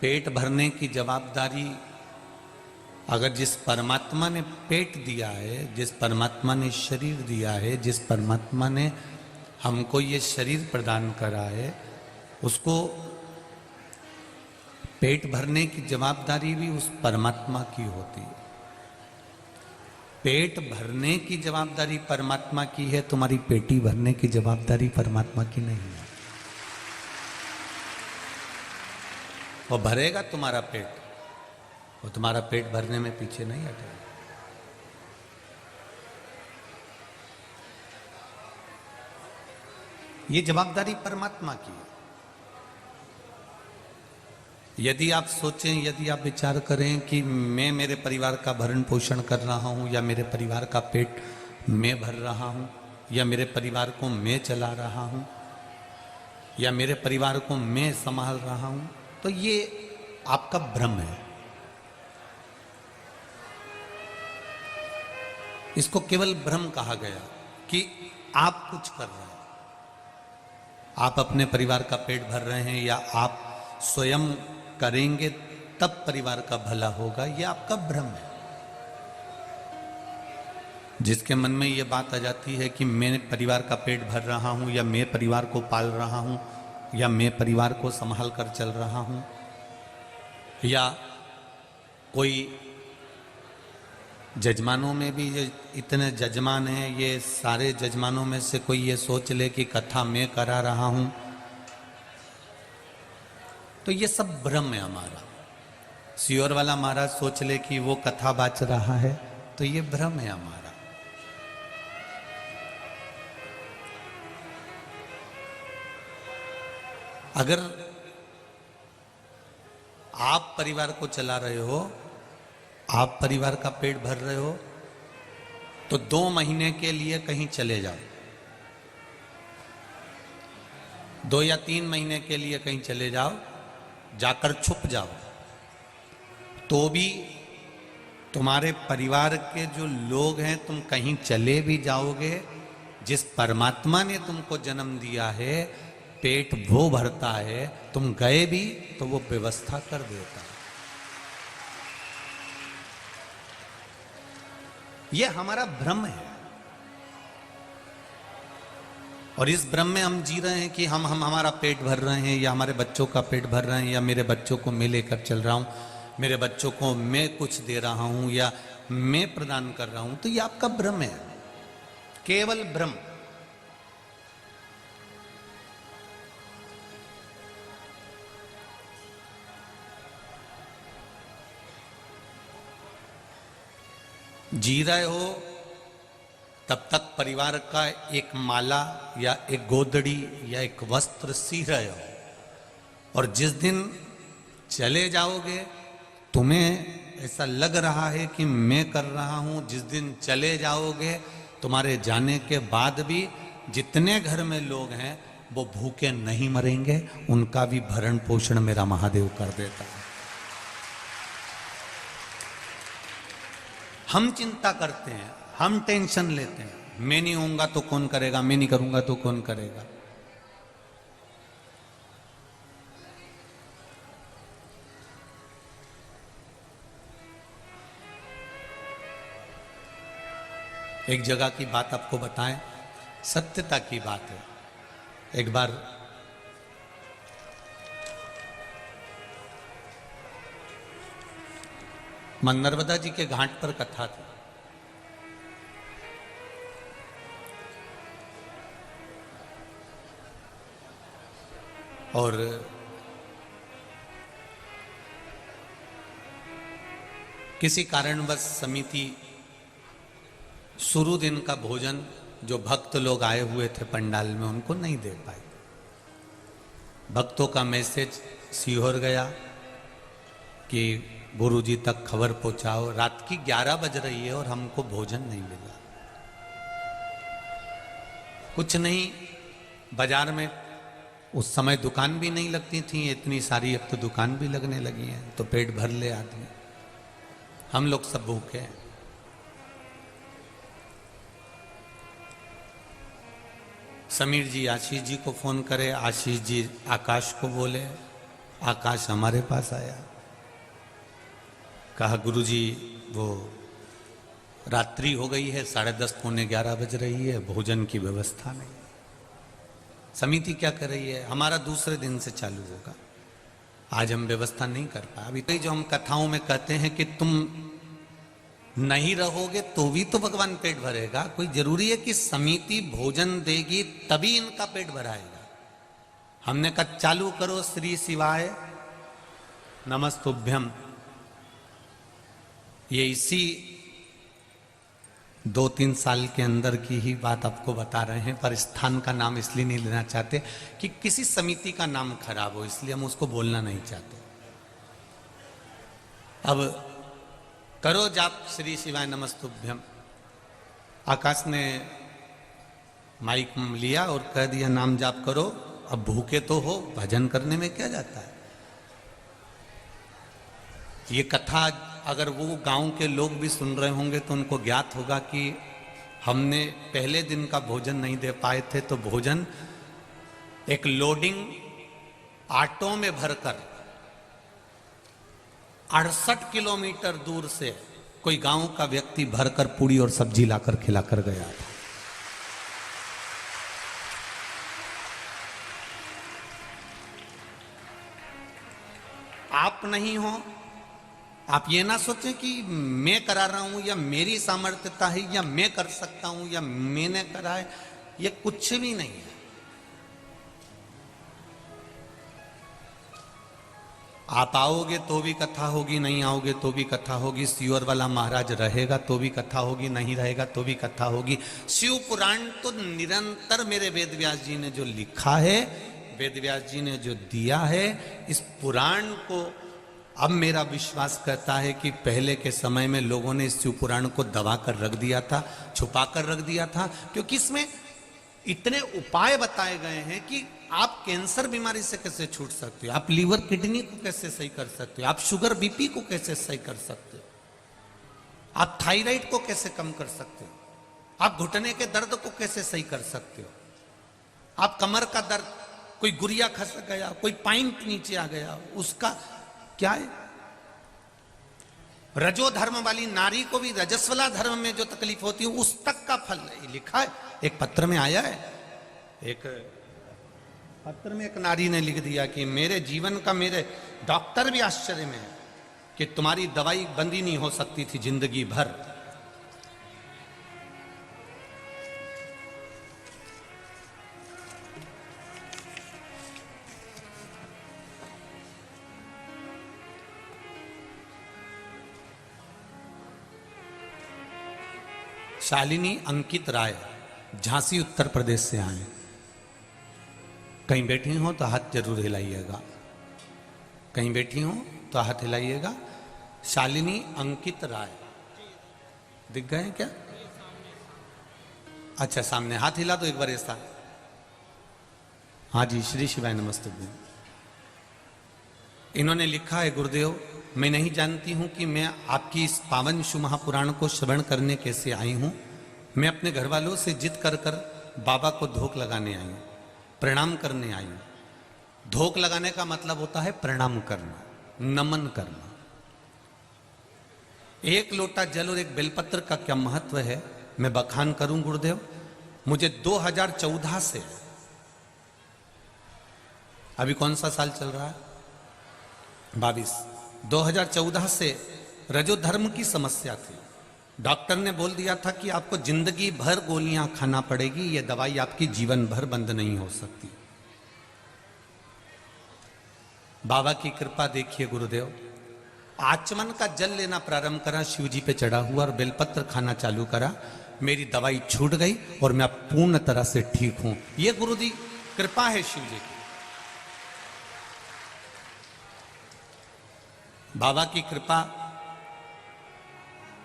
पेट भरने की जवाबदारी अगर जिस परमात्मा ने पेट दिया है, जिस परमात्मा ने शरीर दिया है, जिस परमात्मा ने हमको ये शरीर प्रदान करा है, उसको पेट भरने की जवाबदारी भी उस परमात्मा की होती है। पेट भरने की जवाबदारी परमात्मा की है, तुम्हारी पेटी भरने की जवाबदारी परमात्मा की नहीं है। वो भरेगा तुम्हारा पेट, वो तुम्हारा पेट भरने में पीछे नहीं हटेगा। ये जवाबदारी परमात्मा की है। यदि आप सोचें, यदि आप विचार करें कि मैं मेरे परिवार का भरण पोषण कर रहा हूं, या मेरे परिवार का पेट मैं भर रहा हूं, या मेरे परिवार को मैं चला रहा हूं, या मेरे परिवार को मैं संभाल रहा हूं, तो ये आपका भ्रम है। इसको केवल भ्रम कहा गया कि आप कुछ कर रहे हैं, आप अपने परिवार का पेट भर रहे हैं, या आप स्वयं करेंगे तब परिवार का भला होगा, यह आपका भ्रम है। जिसके मन में यह बात आ जाती है कि मैं परिवार का पेट भर रहा हूं, या मैं परिवार को पाल रहा हूं, या मैं परिवार को संभाल कर चल रहा हूं, या कोई जजमानों में भी ये इतने जजमान हैं, ये सारे जजमानों में से कोई ये सोच ले कि कथा मैं करा रहा हूं, तो ये सब भ्रम है हमारा। सियोर वाला महाराज सोच ले कि वो कथा बाच रहा है, तो ये भ्रम है हमारा। अगर आप परिवार को चला रहे हो, आप परिवार का पेट भर रहे हो, तो 2 महीने के लिए कहीं चले जाओ, 2 या 3 महीने के लिए कहीं चले जाओ, जाकर छुप जाओ, तो भी तुम्हारे परिवार के जो लोग हैं, तुम कहीं चले भी जाओगे, जिस परमात्मा ने तुमको जन्म दिया है, पेट वो भरता है, तुम गए भी तो वो व्यवस्था कर देता है। ये हमारा भ्रम है, और इस भ्रम में हम जी रहे हैं कि हम हमारा पेट भर रहे हैं, या हमारे बच्चों का पेट भर रहे हैं, या मेरे बच्चों को मैं लेकर चल रहा हूं, मेरे बच्चों को मैं कुछ दे रहा हूं, या मैं प्रदान कर रहा हूं। तो ये आपका भ्रम है, केवल भ्रम। जी रहे हो तब तक परिवार का एक माला या एक गोदड़ी या एक वस्त्र सी रहे हो, और जिस दिन चले जाओगे तुम्हें ऐसा लग रहा है कि मैं कर रहा हूं, जिस दिन चले जाओगे, तुम्हारे जाने के बाद भी जितने घर में लोग हैं वो भूखे नहीं मरेंगे, उनका भी भरण पोषण मेरा महादेव कर देता है। हम चिंता करते हैं, हम टेंशन लेते हैं, मैं नहीं होऊंगा तो कौन करेगा, मैं नहीं करूंगा तो कौन करेगा। एक जगह की बात आपको बताएं, सत्यता की बात है। एक बार मां नर्मदा जी के घाट पर कथा थी, और किसी कारणवश समिति शुरू दिन का भोजन जो भक्त लोग आए हुए थे पंडाल में उनको नहीं दे पाए। भक्तों का मैसेज सीहोर गया कि गुरुजी तक खबर पहुंचाओ, रात की 11 बज रही है और हमको भोजन नहीं मिला। कुछ नहीं, बाजार में उस समय दुकान भी नहीं लगती थी इतनी सारी, अब तो दुकान भी लगने लगी हैं, तो पेट भर ले आदमी। हम लोग सब भूखे हैं। समीर जी आशीष जी को फोन करे, आशीष जी आकाश को बोले, आकाश हमारे पास आया, कहा गुरुजी वो रात्रि हो गई है, 10:30 पौने 11 बज रही है, भोजन की व्यवस्था नहीं। समिति क्या कर रही है? हमारा दूसरे दिन से चालू होगा, आज हम व्यवस्था नहीं कर पाए। अभी तो जो हम कथाओं में कहते हैं कि तुम नहीं रहोगे तो भी तो भगवान पेट भरेगा, कोई जरूरी है कि समिति भोजन देगी तभी इनका पेट भराएगा? हमने कहा चालू करो श्री शिवाय नमस्तुभ्यम। ये इसी 2-3 साल के अंदर की ही बात आपको बता रहे हैं, पर स्थान का नाम इसलिए नहीं लेना चाहते कि किसी समिति का नाम खराब हो, इसलिए हम उसको बोलना नहीं चाहते। अब करो जाप श्री शिवाय नमस्तुभ्यम। आकाश ने माइक लिया और कह दिया नाम जाप करो। अब भूखे तो हो, भजन करने में क्या जाता है? ये कथा अगर वो गांव के लोग भी सुन रहे होंगे तो उनको ज्ञात होगा कि हमने पहले दिन का भोजन नहीं दे पाए थे, तो भोजन एक लोडिंग ऑटो में भरकर 68 किलोमीटर दूर से कोई गांव का व्यक्ति भरकर पूड़ी और सब्जी लाकर खिलाकर गया था। आप नहीं हो, आप ये ना सोचें कि मैं करा रहा हूं या मेरी सामर्थ्यता है या मैं कर सकता हूं या मैंने करा है, ये कुछ भी नहीं है। आप आओगे तो भी कथा होगी, नहीं आओगे तो भी कथा होगी। सियोर वाला महाराज रहेगा तो भी कथा होगी, नहीं रहेगा तो भी कथा होगी। शिव पुराण तो निरंतर मेरे वेद व्यास जी ने जो लिखा है, वेद व्यास जी ने जो दिया है, इस पुराण को अब मेरा विश्वास कहता है कि पहले के समय में लोगों ने इस शिव पुराण को दबा कर रख दिया था, छुपा कर रख दिया था, क्योंकि इसमें इतने उपाय बताए गए हैं कि आप कैंसर बीमारी से कैसे छूट सकते हो, आप लीवर किडनी को कैसे सही कर सकते हो, आप शुगर बीपी को कैसे सही कर सकते हो, आप थायराइड को कैसे कम कर सकते हो, आप घुटने के दर्द को कैसे सही कर सकते हो, आप कमर का दर्द, कोई गुरिया खसक गया, कोई पाइंट नीचे आ गया, उसका क्या है? रजो धर्म वाली नारी को भी रजस्वला धर्म में जो तकलीफ होती है उस तक का फल लिखा है। एक पत्र में आया है, एक पत्र में एक नारी ने लिख दिया कि मेरे जीवन का, मेरे डॉक्टर भी आश्चर्य में है कि तुम्हारी दवाई बंद ही नहीं हो सकती थी जिंदगी भर। शालिनी अंकित राय झांसी उत्तर प्रदेश से आए। कहीं बैठी हो तो हाथ जरूर हिलाइएगा, कहीं बैठी हो तो हाथ हिलाइएगा। शालिनी अंकित राय दिख गए हैं क्या? अच्छा, सामने हाथ हिला दो एक बार ऐसा। हाँ जी, श्री शिवाय नमस्ते। इन्होंने लिखा है, गुरुदेव मैं नहीं जानती हूं कि मैं आपकी इस पावन शिव महापुराण को श्रवण करने कैसे आई हूं। मैं अपने घर वालों से जिद कर कर बाबा को धोख लगाने आई हूं, प्रणाम करने आई हूं। धोख लगाने का मतलब होता है प्रणाम करना, नमन करना। एक लोटा जल और एक बेलपत्र का क्या महत्व है, मैं बखान करूं गुरुदेव। मुझे 2014 से, अभी कौन सा साल चल रहा है? 22। 2014 से रजो धर्म की समस्या थी। डॉक्टर ने बोल दिया था कि आपको जिंदगी भर गोलियां खाना पड़ेगी, यह दवाई आपकी जीवन भर बंद नहीं हो सकती। बाबा की कृपा देखिए गुरुदेव, आचमन का जल लेना प्रारंभ करा, शिव जी पे चढ़ा हुआ और बेलपत्र खाना चालू करा, मेरी दवाई छूट गई और मैं अब पूर्ण तरह से ठीक हूं। यह गुरु जी कृपा है शिव जी की, बाबा की कृपा।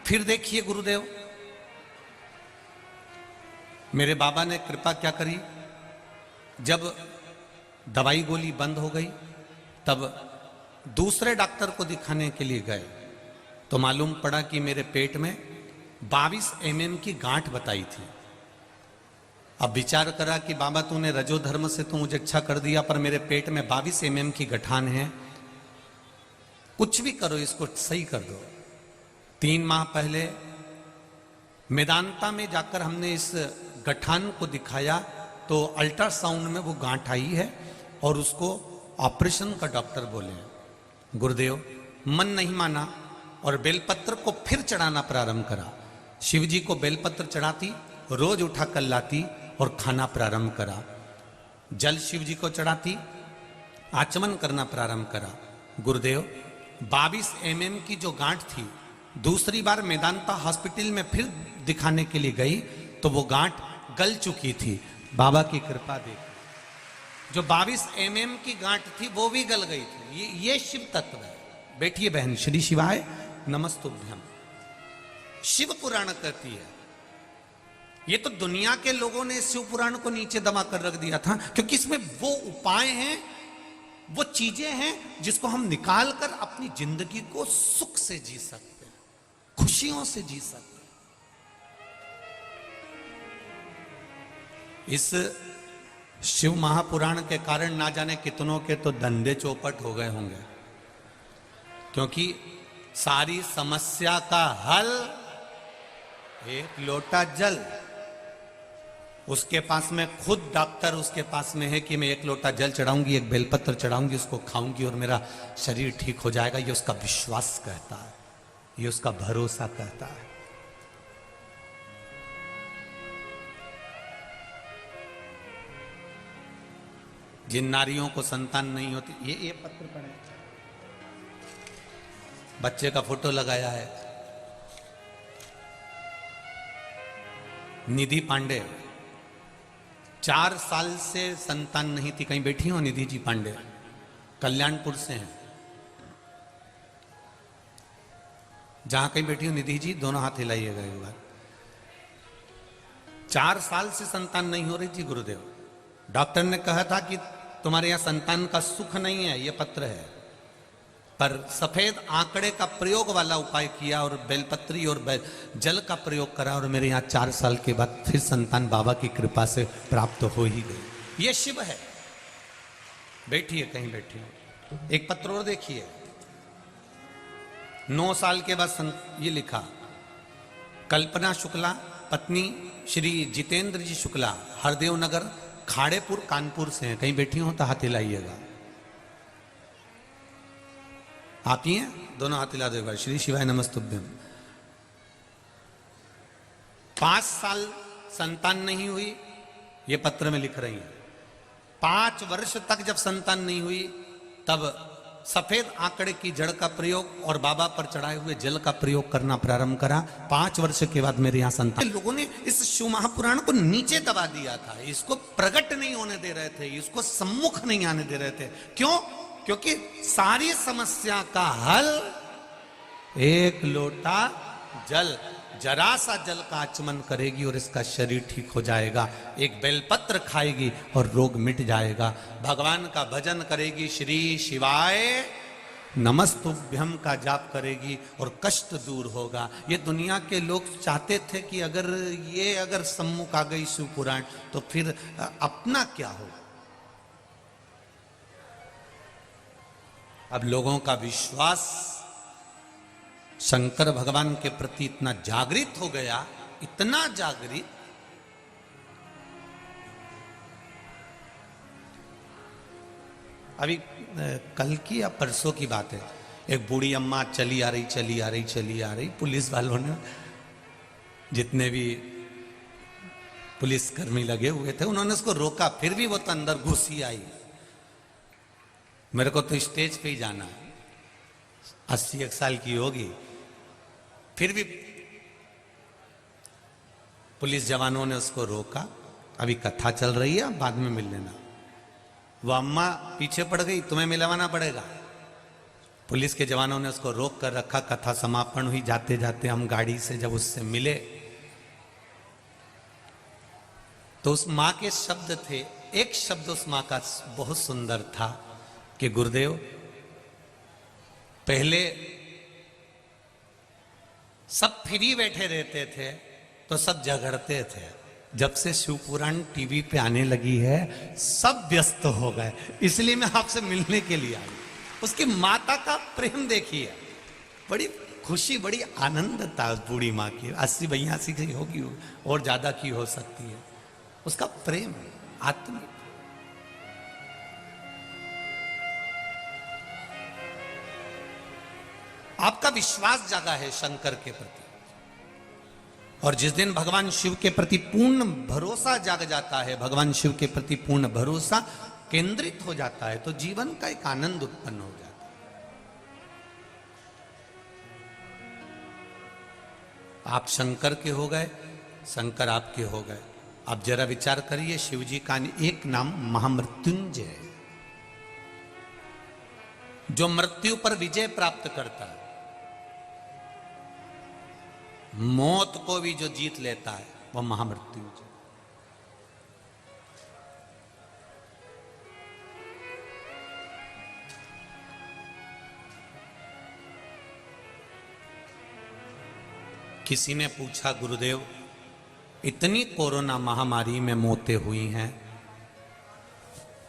फिर देखिए गुरुदेव, मेरे बाबा ने कृपा क्या करी, जब दवाई गोली बंद हो गई तब दूसरे डॉक्टर को दिखाने के लिए गए तो मालूम पड़ा कि मेरे पेट में 22 mm की गांठ बताई थी। अब विचार करा कि बाबा तूने रजो धर्म से तो मुझे अच्छा कर दिया, पर मेरे पेट में 22 mm की गठान है, कुछ भी करो, इसको सही कर दो। 3 माह पहले मेदांता में जाकर हमने इस गठान को दिखाया तो अल्ट्रासाउंड में वो गांठ आई है और उसको ऑपरेशन का डॉक्टर बोले। गुरुदेव मन नहीं माना और बेलपत्र को फिर चढ़ाना प्रारंभ करा। शिव जी को बेलपत्र चढ़ाती, रोज उठा कर लाती और खाना प्रारंभ करा। जल शिव जी को चढ़ाती, आचमन करना प्रारंभ करा। गुरुदेव 22 mm की जो गांठ थी, दूसरी बार मेदांता हॉस्पिटल में फिर दिखाने के लिए गई तो वो गांठ गल चुकी थी। बाबा की कृपा देख, जो 22 mm की गांठ थी वो भी गल गई थी। ये शिव तत्व है। बैठिए बहन, श्री शिवाय नमस्तुभ्यम। शिव पुराण कहती है। ये तो दुनिया के लोगों ने शिव पुराण को नीचे दबा कर रख दिया था, क्योंकि इसमें वो उपाय हैं, वो चीजें हैं जिसको हम निकाल कर अपनी जिंदगी को सुख से जी सकते हैं, खुशियों से जी सकते हैं। इस शिव महापुराण के कारण ना जाने कितनों के तो धंधे चौपट हो गए होंगे, क्योंकि सारी समस्या का हल एक लोटा जल। उसके पास में खुद डॉक्टर उसके पास में है कि मैं 1 लोटा जल चढ़ाऊंगी, 1 बेलपत्र चढ़ाऊंगी, उसको खाऊंगी और मेरा शरीर ठीक हो जाएगा। ये उसका विश्वास कहता है, ये उसका भरोसा कहता है। जिन नारियों को संतान नहीं होती, ये पत्र पढ़े, बच्चे का फोटो लगाया है, निधि पांडे। 4 साल से संतान नहीं थी। कहीं बैठी हो निधि जी पांडे, कल्याणपुर से हैं। जहां कहीं बैठी हो निधि जी, दोनों हाथ हिलाइएगा एक बार। 4 साल से संतान नहीं हो रही थी गुरुदेव। डॉक्टर ने कहा था कि तुम्हारे यहां संतान का सुख नहीं है, यह पत्र है। पर सफेद आंकड़े का प्रयोग वाला उपाय किया और बेलपत्री और जल का प्रयोग करा और मेरे यहाँ 4 साल के बाद फिर संतान बाबा की कृपा से प्राप्त हो ही गई। ये शिव है। बैठिए, कहीं बैठिए। एक पत्र और देखिए। 9 साल के बाद ये लिखा, कल्पना शुक्ला पत्नी श्री जितेंद्र जी शुक्ला, हरदेव नगर खाड़ेपुर कानपुर से हैं। कहीं बैठी हो तो हाथ हिलाइएगा। आप ही हैं? दोनों हाथ हिला देगा। श्री शिवाय नमस्तुभ्यम। 5 साल संतान नहीं हुई, ये पत्र में लिख रही हैं। 5 वर्ष तक जब संतान नहीं हुई तब सफेद आंकड़े की जड़ का प्रयोग और बाबा पर चढ़ाए हुए जल का प्रयोग करना प्रारंभ करा। 5 वर्ष के बाद मेरे यहाँ संतान। लोगों ने इस शिव महापुराण को नीचे दबा दिया था, इसको प्रकट नहीं होने दे रहे थे, इसको सम्मुख नहीं आने दे रहे थे। क्यों? क्योंकि सारी समस्या का हल 1 लोटा जल, जरा सा जल का आचमन करेगी और इसका शरीर ठीक हो जाएगा। 1 बेलपत्र खाएगी और रोग मिट जाएगा। भगवान का भजन करेगी, श्री शिवाय नमस्तुभ्यम का जाप करेगी और कष्ट दूर होगा। ये दुनिया के लोग चाहते थे कि अगर सम्मुख आ गई शिव पुराण तो फिर अपना क्या होगा। अब लोगों का विश्वास शंकर भगवान के प्रति इतना जागृत हो गया, इतना जागृत, अभी कल की या परसों की बात है। एक बूढ़ी अम्मा चली आ रही, पुलिस वालों ने, जितने भी पुलिसकर्मी लगे हुए थे, उन्होंने उसको रोका, फिर भी वो तो अंदर घुसी आई। मेरे को तो स्टेज पे ही जाना है। 80 साल की होगी, फिर भी पुलिस जवानों ने उसको रोका। अभी कथा चल रही है, बाद में मिल लेना। वो अम्मा पीछे पड़ गई, तुम्हें मिलवाना पड़ेगा। पुलिस के जवानों ने उसको रोक कर रखा। कथा समापन हुई। जाते जाते हम गाड़ी से जब उससे मिले तो उस माँ के शब्द थे। एक शब्द उस माँ का बहुत सुंदर था कि गुरुदेव, पहले सब फ्री बैठे रहते थे तो सब झगड़ते थे। जब से शिव पुराण टीवी पे आने लगी है सब व्यस्त हो गए, इसलिए मैं आपसे मिलने के लिए आई। उसकी माता का प्रेम देखिए, बड़ी खुशी, बड़ी आनंद था उस बूढ़ी माँ की। 80-82 की होगी और ज्यादा की हो सकती है। उसका प्रेम आत्मिक। आपका विश्वास जागा है शंकर के प्रति, और जिस दिन भगवान शिव के प्रति पूर्ण भरोसा जाग जाता है, भगवान शिव के प्रति पूर्ण भरोसा केंद्रित हो जाता है, तो जीवन का एक आनंद उत्पन्न हो जाता है। आप शंकर के हो गए, शंकर आपके हो गए। आप जरा विचार करिए, शिव जी का एक नाम महामृत्युंजय है, जो मृत्यु पर विजय प्राप्त करता है, मौत को भी जो जीत लेता है, वह महामृत्युंजय। किसी ने पूछा, गुरुदेव इतनी कोरोना महामारी में मौतें हुई हैं,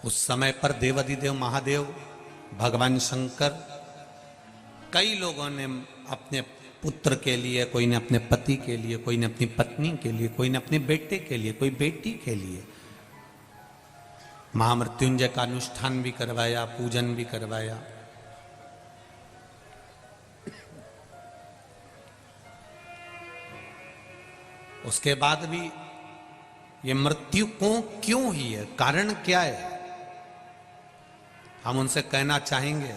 उस समय पर देवाधिदेव महादेव भगवान शंकर, कई लोगों ने अपने पुत्र के लिए, कोई ने अपने पति के लिए, कोई ने अपनी पत्नी के लिए, कोई ने अपने बेटे के लिए, कोई बेटी के लिए महामृत्युंजय का अनुष्ठान भी करवाया, पूजन भी करवाया। उसके बाद भी ये मृत्यु को क्यों ही है, कारण क्या है, हम उनसे कहना चाहेंगे।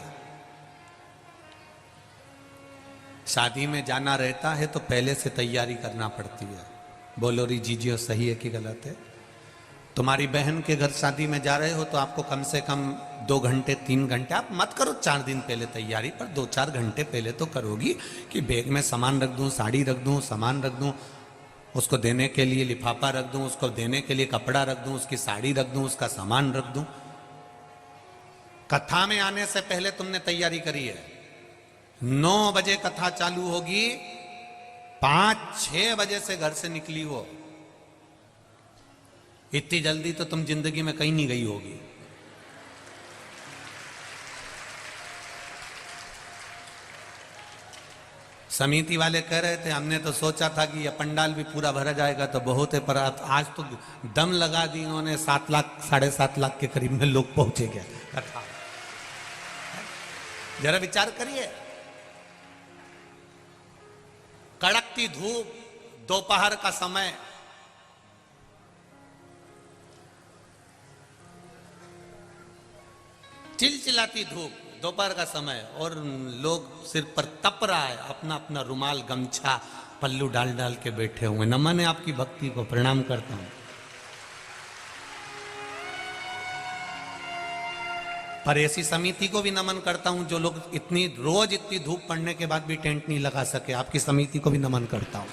शादी में जाना रहता है तो पहले से तैयारी करना पड़ती है। बोलो री जीजियो, सही है कि गलत है? तुम्हारी बहन के घर शादी में जा रहे हो तो आपको कम से कम 2 घंटे 3 घंटे, आप मत करो 4 दिन पहले तैयारी, पर 2-4 घंटे पहले तो करोगी कि बैग में सामान रख दूं, साड़ी रख दूं, सामान रख दूं, उसको देने के लिए लिफाफा रख दूं, उसको देने के लिए कपड़ा रख दूं, उसकी साड़ी रख दूं, उसका सामान रख दूं। कथा में आने से पहले तुमने तैयारी करी है। 9 बजे कथा चालू होगी, 5-6 बजे से घर से निकली हो। इतनी जल्दी तो तुम जिंदगी में कहीं नहीं गई होगी। समिति वाले कह रहे थे, हमने तो सोचा था कि यह पंडाल भी पूरा भरा जाएगा तो बहुत है, पर आज तो दम लगा दी इन्होंने। 7 लाख 7.5 लाख के करीब में लोग पहुंचे गए कथा। जरा विचार करिए, कड़कती धूप, दोपहर का समय, चिलचिलाती धूप, दोपहर का समय, और लोग सिर पर तप रहा है, अपना अपना रुमाल गमछा पल्लू डाल डाल के बैठे हुए। नमन है आपकी भक्ति को, प्रणाम करता हूं। पर ऐसी समिति को भी नमन करता हूं जो लोग रोज इतनी धूप पड़ने के बाद भी टेंट नहीं लगा सके। आपकी समिति को भी नमन करता हूं।